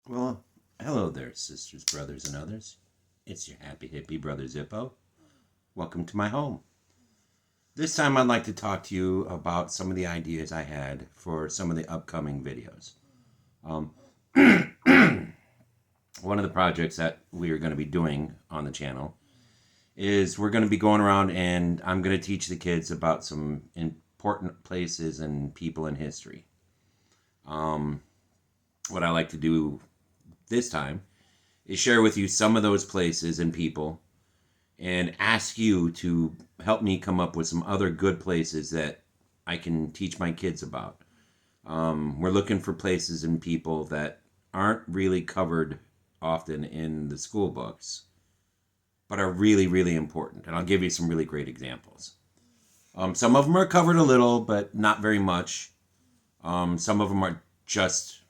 Well, hello there, sisters, brothers, and others. It's your happy hippie brother Zippo. Welcome to my home. This time I'd like to talk to you about some of the ideas I had for some of the upcoming videos. Um, one of the projects that we are going to be doing on the channel is we're going to be going around and I'm going to teach the kids about some important places and people in history. What I like to do this time is share with you some of those places and people and ask you to help me come up with some other good places that I can teach my kids about. We're looking for places and people that aren't really covered often in the school books, but are really, really important. And I'll give you some really great examples. Some of them are covered a little, but not very much. Some of them are just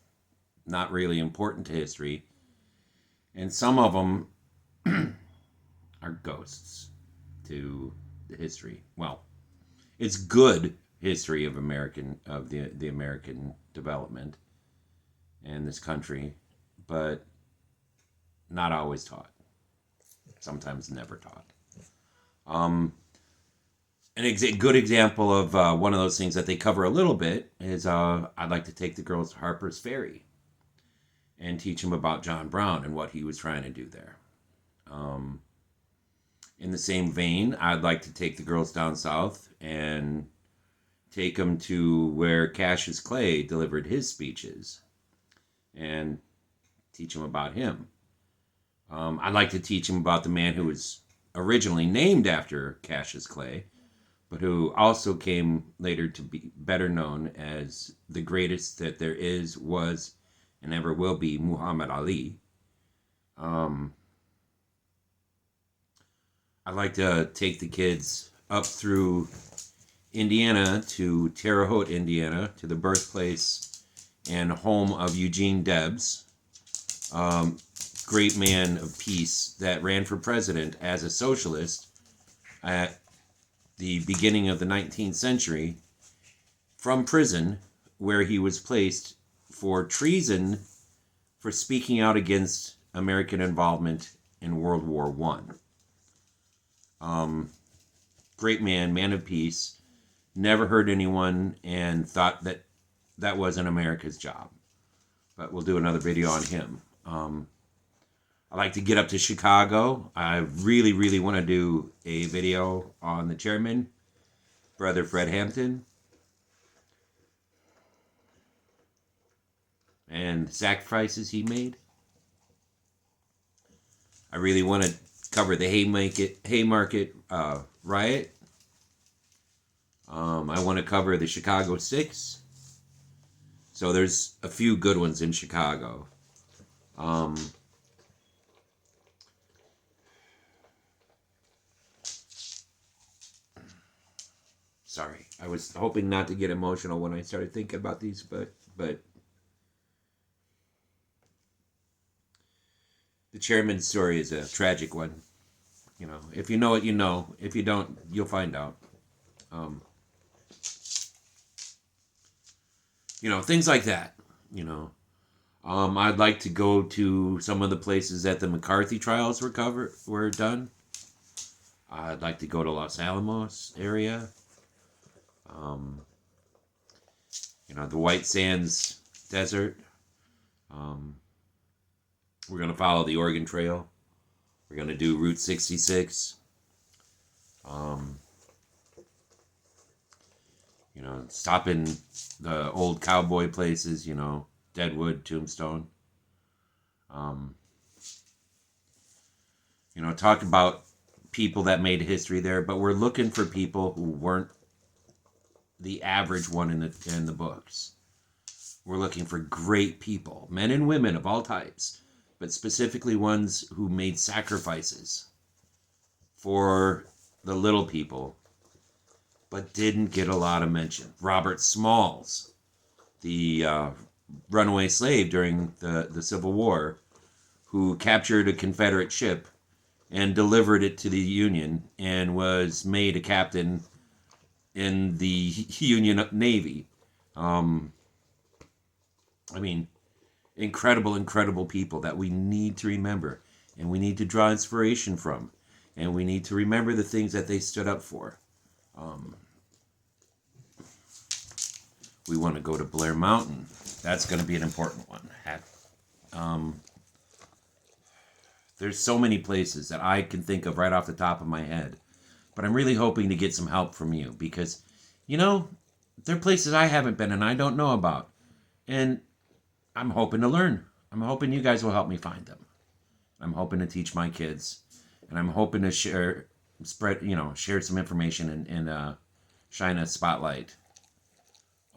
not really important to history. And some of them are ghosts to the history. Well, it's good history of the American development and this country, but not always taught. Sometimes never taught. Um, a good example of one of those things that they cover a little bit is I'd like to take the girls to Harper's Ferry and teach them about John Brown and what he was trying to do there. Um, in the same vein, I'd like to take the girls down south and take them to where Cassius Clay delivered his speeches and teach them about him. I'd like to teach them about the man who was originally named after Cassius Clay, but who also came later to be better known as the greatest that there is, was, and ever will be, Muhammad Ali. I'd like to take the kids up through Indiana to Terre Haute, Indiana, to the birthplace and home of Eugene Debs, great man of peace that ran for president as a socialist at the beginning of the 19th century from prison, where he was placed for treason for speaking out against American involvement in World War One. Great man of peace, never hurt anyone, and thought that that wasn't America's job. But we'll do another video on him. I like to get up to Chicago. I really, really want to do a video on the chairman, Brother Fred Hampton, and the sacrifices he made. I really want to cover the Haymarket riot. I want to cover the Chicago Six. So there's a few good ones in Chicago. Sorry, I was hoping not to get emotional when I started thinking about these, but the chairman's story is a tragic one. You know, if you know it, you know. If you don't, you'll find out. Things like that. You know, I'd like to go to some of the places that the McCarthy trials were done. I'd like to go to Los Alamos area. The White Sands Desert. We're going to follow the Oregon Trail. We're going to do Route 66. Stop in the old cowboy places, Deadwood, Tombstone. Talk about people that made history there, but we're looking for people who weren't the average one in the books. We're looking for great people, men and women of all types, but specifically ones who made sacrifices for the little people, but didn't get a lot of mention. Robert Smalls, the runaway slave during the Civil War, who captured a Confederate ship and delivered it to the Union and was made a captain in the Union Navy. I mean, incredible, incredible people that we need to remember and we need to draw inspiration from. And we need to remember the things that they stood up for. We want to go to Blair Mountain. That's going to be an important one. There's so many places that I can think of right off the top of my head. But I'm really hoping to get some help from you because, there are places I haven't been and I don't know about. And I'm hoping to learn. I'm hoping you guys will help me find them. I'm hoping to teach my kids. And I'm hoping to share some information and shine a spotlight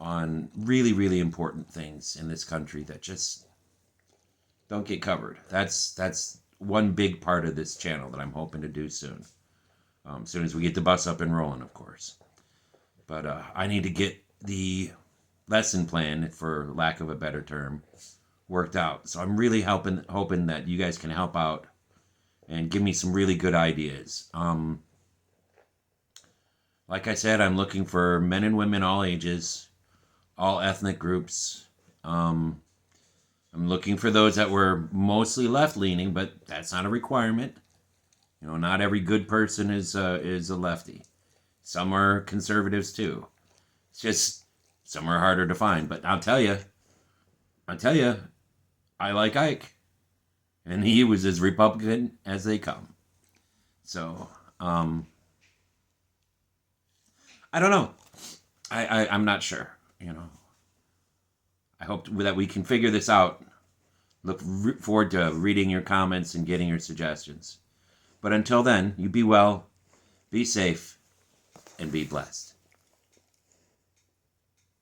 on really, really important things in this country that just don't get covered. That's one big part of this channel that I'm hoping to do soon. As soon as we get the bus up and rolling, of course. But I need to get the lesson plan, for lack of a better term, worked out. So I'm really hoping that you guys can help out and give me some really good ideas. Like I said, I'm looking for men and women, all ages, all ethnic groups. I'm looking for those that were mostly left-leaning, but that's not a requirement. Not every good person is a lefty. Some are conservatives too. It's just some are harder to find. But I'll tell you, I like Ike, and he was as Republican as they come. So I don't know. I'm not sure. I hope that we can figure this out. Look forward to reading your comments and getting your suggestions. But until then, you be well, be safe, and be blessed.